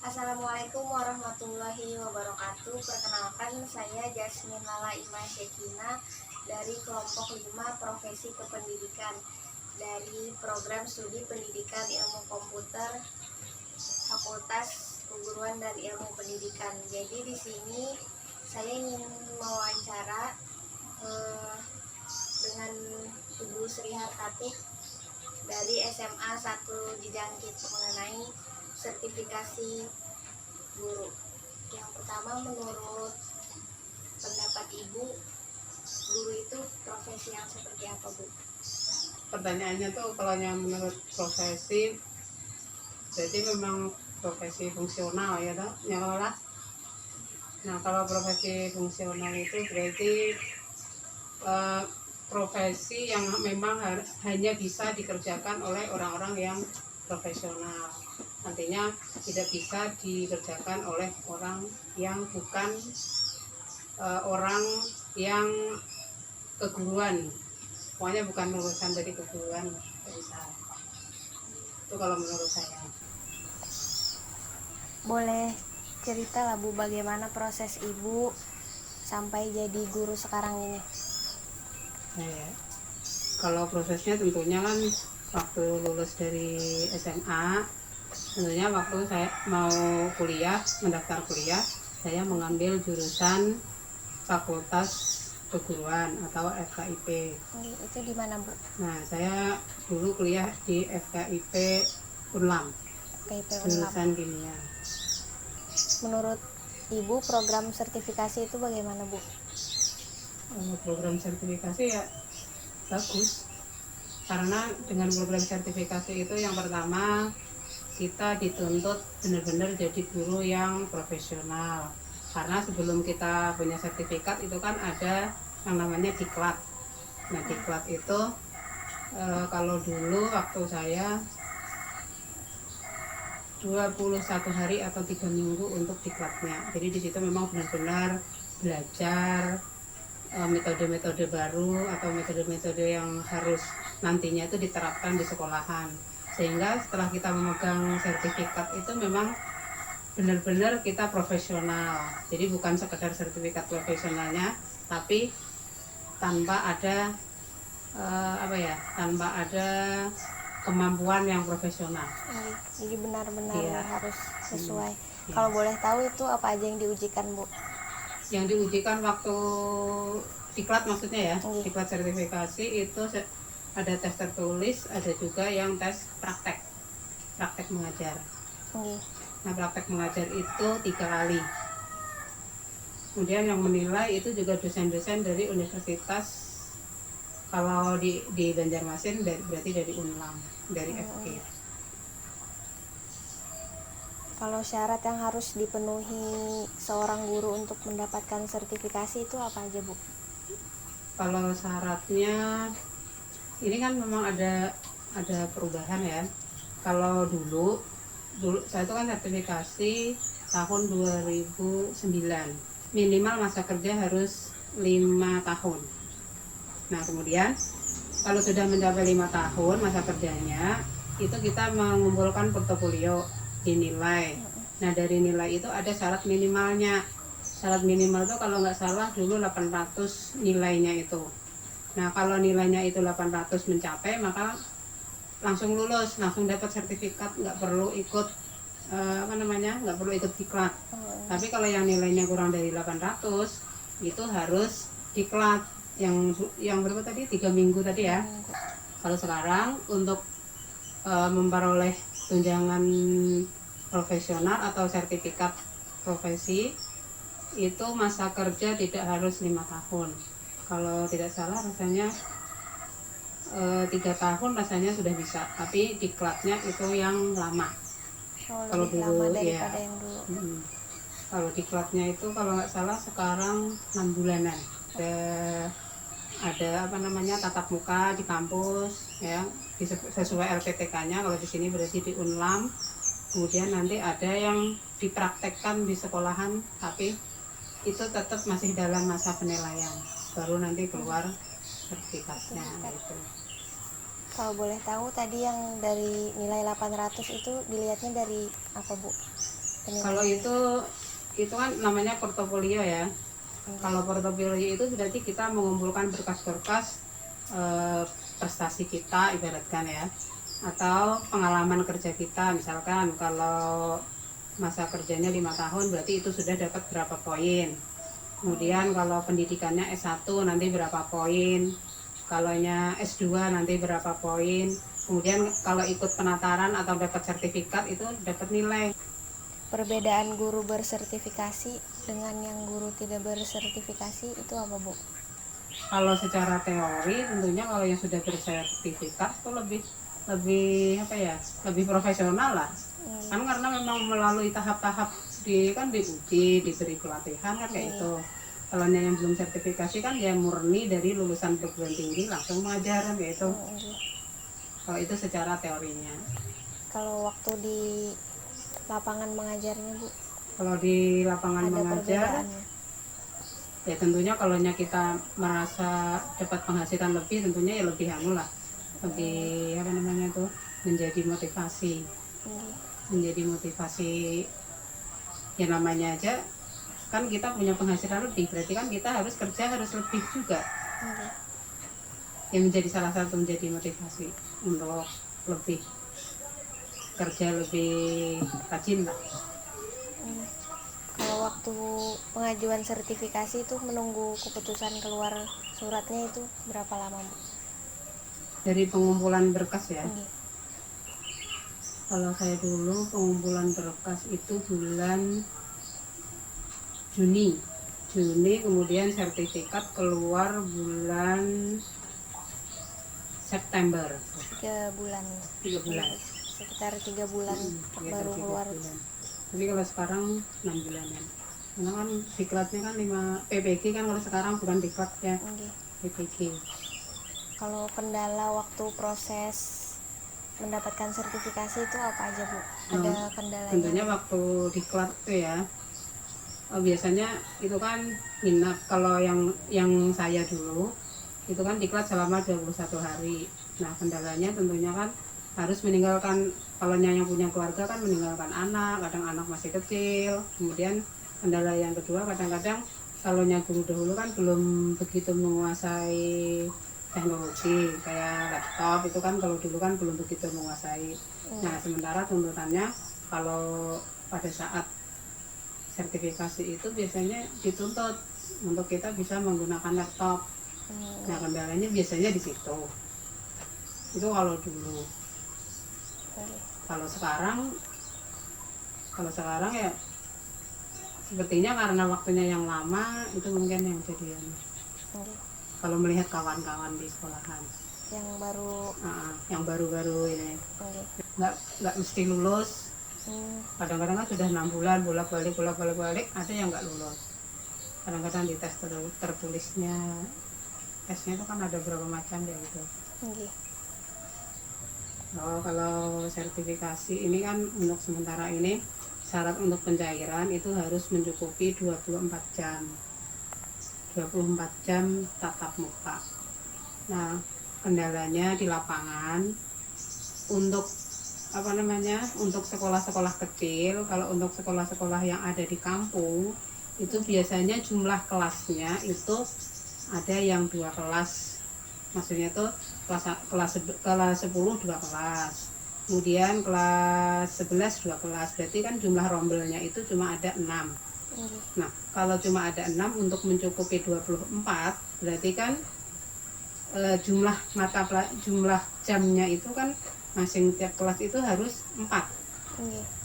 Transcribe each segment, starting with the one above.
Assalamualaikum warahmatullahi wabarakatuh. Perkenalkan, saya Jasmine Lala Ima Syekina dari kelompok 5 profesi kependidikan dari program studi pendidikan ilmu komputer Fakultas Keguruan dan Ilmu Pendidikan. Jadi di sini saya ingin mewawancara dengan Ibu Sri Hartati dari SMA 1 Jijangkit mengenai sertifikasi guru. Yang pertama, menurut pendapat Ibu, guru itu profesi yang seperti apa, Bu? Pertanyaannya tuh kalau yang menurut profesi, jadi memang profesi fungsional ya toh, nyalah. Nah kalau profesi fungsional itu berarti profesi yang memang hanya bisa dikerjakan oleh orang-orang yang profesional. Nantinya tidak bisa dikerjakan oleh orang yang bukan orang yang keguruan. Pokoknya bukan lulusan dari keguruan, tidak bisa. Itu kalau menurut saya. Boleh cerita lah, Bu, bagaimana proses Ibu sampai jadi guru sekarang ini? Nah, ya. Kalau prosesnya tentunya kan waktu lulus dari SMA, tentunya waktu saya mau kuliah, mendaftar kuliah, saya mengambil jurusan Fakultas Keguruan atau FKIP. Itu di mana, Bu? Nah, saya dulu kuliah di FKIP Unlam, KIP Unlam. jurusan kimia. Menurut Ibu, program sertifikasi itu bagaimana, Bu? Program sertifikasi ya bagus, karena dengan program sertifikasi itu yang pertama kita dituntut benar-benar jadi guru yang profesional, karena sebelum kita punya sertifikat itu kan ada yang namanya diklat. Nah diklat itu kalau dulu waktu saya 21 hari atau 3 minggu untuk diklatnya. Jadi di situ memang benar-benar belajar metode-metode baru atau metode-metode yang harus nantinya itu diterapkan di sekolahan. Sehingga setelah kita memegang sertifikat itu memang benar-benar kita profesional. Jadi bukan sekedar sertifikat profesionalnya, tapi tanpa ada tanpa ada kemampuan yang profesional. Jadi benar-benar Iya. harus sesuai. Iya. Kalau boleh tahu itu apa aja yang diujikan, Bu? Yang diujikan waktu diklat maksudnya ya, diklat sertifikasi itu ada tes tertulis, ada juga yang tes praktek mengajar. Nah praktek mengajar itu 3 kali. Kemudian yang menilai itu juga dosen-dosen dari universitas. Kalau di Banjarmasin berarti dari Unlam, dari FK. Kalau syarat yang harus dipenuhi seorang guru untuk mendapatkan sertifikasi itu apa aja, Bu? Kalau syaratnya ini kan memang ada perubahan ya. Kalau dulu saya itu kan sertifikasi tahun 2009. Minimal masa kerja harus 5 tahun. Nah kemudian kalau sudah mencapai 5 tahun masa kerjanya, itu kita mengumpulkan portofolio, dinilai. Nah dari nilai itu ada syarat minimalnya. Syarat minimal itu kalau nggak salah dulu 800 nilainya itu. Nah kalau nilainya itu 800 mencapai, maka langsung lulus, langsung dapat sertifikat, nggak perlu ikut nggak perlu ikut diklat. Tapi kalau yang nilainya kurang dari 800 itu harus diklat yang berapa tadi, 3 minggu tadi ya. Kalau sekarang untuk memperoleh tunjangan profesional atau sertifikat profesi itu masa kerja tidak harus 5 tahun. Kalau tidak salah rasanya 3 tahun rasanya sudah bisa, tapi diklatnya itu yang lama. Kalau dulu lama daripada ya, yang dulu. Kalau diklatnya itu kalau nggak salah sekarang 6 bulanan. Ada tatap muka di kampus ya, sesuai LPTK-nya. Kalau di sini berarti di Unlam. Kemudian nanti ada yang dipraktekkan di sekolahan, tapi itu tetap masih dalam masa penilaian, baru nanti keluar sertifikatnya gitu. Kalau boleh tahu tadi yang dari nilai 800 itu dilihatnya dari apa, Bu? Kalau itu kan namanya portofolio ya. Kalau portofolio itu berarti kita mengumpulkan berkas-berkas prestasi kita ibaratkan ya, atau pengalaman kerja kita. Misalkan kalau masa kerjanya 5 tahun berarti itu sudah dapat berapa poin. Kemudian kalau pendidikannya S1 nanti berapa poin, kalau S2 nanti berapa poin. Kemudian kalau ikut penataran atau dapat sertifikat itu dapat nilai. Perbedaan guru bersertifikasi dengan yang guru tidak bersertifikasi itu apa, Bu? Kalau secara teori tentunya kalau yang sudah bersertifikat itu lebih apa ya, lebih profesional lah. Kan karena memang melalui tahap-tahap diuji, diberi pelatihan kan kayak itu. Kalau yang belum sertifikasi kan ya murni dari lulusan perguruan tinggi langsung mengajar kan kayak itu. Kalau itu secara teorinya. Kalau waktu di lapangan mengajarnya, Bu? Kalau di lapangan Ada mengajar perbedaannya? ya tentunya kalau kita merasa dapat penghasilan lebih, tentunya ya lebih lebih apa namanya tuh, menjadi motivasi ya, namanya aja kan kita punya penghasilan lebih, berarti kan kita harus kerja harus lebih juga. Yang menjadi salah satu menjadi motivasi untuk lebih kerja lebih rajin lah. Kalau waktu pengajuan sertifikasi itu menunggu keputusan keluar suratnya itu berapa lama, Bu? Dari pengumpulan berkas ya. Kalau saya dulu pengumpulan berkas itu bulan Juni, kemudian sertifikat keluar bulan September. 3 bulan. Sekitar 3 bulan baru keluar. Tapi kalau sekarang 6 bulanan. Karena kan diklatnya kan 5 PPG kan, kalau sekarang bukan diklat ya, PPG. Kalau kendala waktu proses mendapatkan sertifikasi itu apa aja, Bu? Ada kendalanya? Tentunya waktu diklat itu ya, biasanya itu kan nginap. Kalau yang saya dulu itu kan diklat selama 21 hari. Nah kendalanya tentunya kan harus meninggalkan, kalau yang punya keluarga kan meninggalkan anak, kadang anak masih kecil. Kemudian kendala yang kedua, kadang-kadang kalau guru dahulu kan belum begitu menguasai teknologi kayak laptop itu kan, kalau dulu kan belum begitu menguasai. Nah sementara tuntutannya kalau pada saat sertifikasi itu biasanya dituntut untuk kita bisa menggunakan laptop. Nah kendalanya biasanya di situ. Itu kalau dulu. Kalau sekarang ya sepertinya karena waktunya yang lama itu mungkin yang jadi kalau melihat kawan-kawan di sekolahan yang baru-baru ini nggak mesti lulus. Kadang-kadang kan sudah 6 bulan bolak-balik, ada yang nggak lulus. Kadang-kadang di tes tertulisnya, tesnya itu kan ada berapa macam ya itu. Kalau sertifikasi ini kan untuk sementara ini syarat untuk pencairan itu harus mencukupi 24 jam tatap muka. Nah kendalanya di lapangan untuk untuk sekolah-sekolah kecil, kalau untuk sekolah-sekolah yang ada di kampung itu biasanya jumlah kelasnya itu ada yang 2 kelas, maksudnya tuh kelas 10 2 kelas, kemudian kelas 11 2 kelas, berarti kan jumlah rombelnya itu cuma ada 6. Nah kalau cuma ada 6 untuk mencukupi 24 berarti kan jumlah jamnya itu kan masing tiap kelas itu harus 4.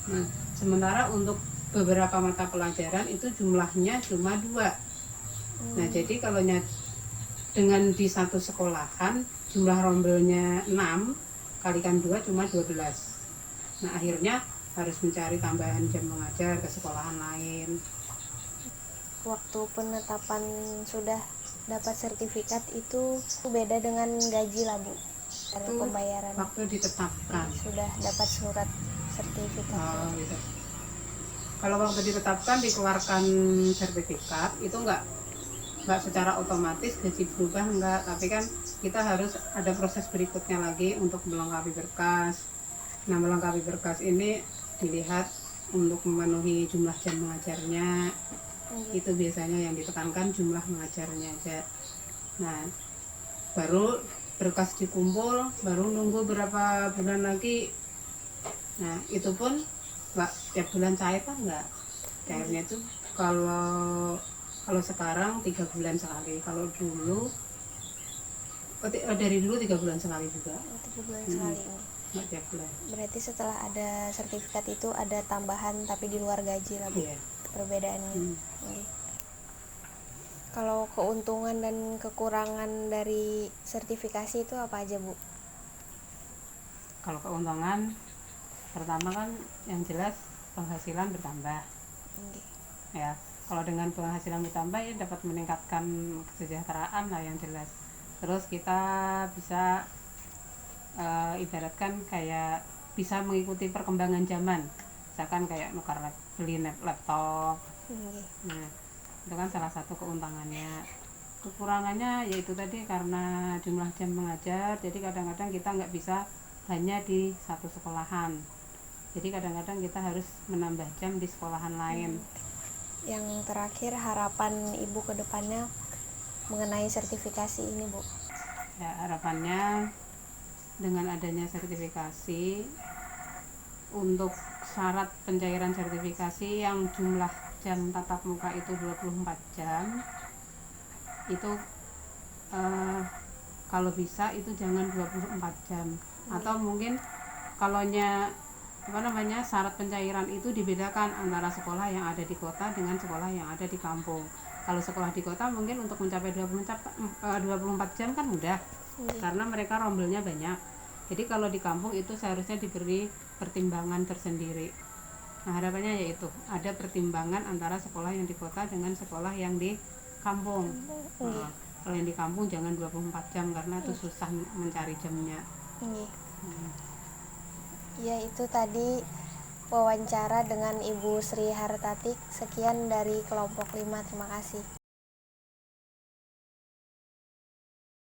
Nah sementara untuk beberapa mata pelajaran itu jumlahnya cuma 2. Nah jadi kalau dengan di satu sekolahan jumlah rombelnya 6 kalikan 2 cuma 12. Nah akhirnya harus mencari tambahan jam mengajar ke sekolahan lain. Waktu penetapan sudah dapat sertifikat itu beda dengan gaji lah, Bu? Cara pembayaran waktu ditetapkan sudah dapat surat sertifikat. Gitu. Kalau waktu ditetapkan dikeluarkan sertifikat itu enggak secara otomatis gaji berubah, enggak, tapi kan kita harus ada proses berikutnya lagi untuk melengkapi berkas. Nah melengkapi berkas ini dilihat untuk memenuhi jumlah jam mengajarnya. Nggih. Itu biasanya yang ditekankan jumlah mengajarnya aja. Nah, baru berkas dikumpul, baru nunggu berapa bulan lagi. Nah, itu pun nggak tiap bulan cair kan nggak. Cairnya itu kalau kalau sekarang 3 bulan sekali, kalau dulu dari dulu 3 bulan sekali juga. 3 bulan sekali. Nggih. Nggak tiap bulan. Berarti setelah ada sertifikat itu ada tambahan tapi di luar gaji lah, Bu. Iya. Perbedaannya. Hmm. Nggih. Kalau keuntungan dan kekurangan dari sertifikasi itu apa aja, Bu? Kalau keuntungan pertama kan yang jelas penghasilan bertambah. Nggih. Ya, kalau dengan penghasilan bertambah ya dapat meningkatkan kesejahteraan lah yang jelas. Terus kita bisa ibaratkan kayak bisa mengikuti perkembangan zaman, misalkan kayak beli laptop. Nggih. Nah, itu kan salah satu keuntungannya. Kekurangannya yaitu tadi karena jumlah jam mengajar, jadi kadang-kadang kita nggak bisa hanya di satu sekolahan, jadi kadang-kadang kita harus menambah jam di sekolahan lain. Yang terakhir, harapan Ibu ke depannya mengenai sertifikasi ini, Bu? Ya, harapannya dengan adanya sertifikasi, untuk syarat pencairan sertifikasi yang jumlah jam tatap muka itu 24 jam, itu kalau bisa itu jangan 24 jam. Atau mungkin syarat pencairan itu dibedakan antara sekolah yang ada di kota dengan sekolah yang ada di kampung. Kalau sekolah di kota mungkin untuk mencapai 24 jam kan mudah, karena mereka rombelnya banyak. Jadi kalau di kampung itu seharusnya diberi pertimbangan tersendiri. Nah, harapannya yaitu ada pertimbangan antara sekolah yang di kota dengan sekolah yang di kampung. Nah, kalau yang di kampung jangan 24 jam karena itu susah mencari jamnya. Ya, itu tadi wawancara dengan Ibu Sri Hartatik. Sekian dari kelompok 5. Terima kasih.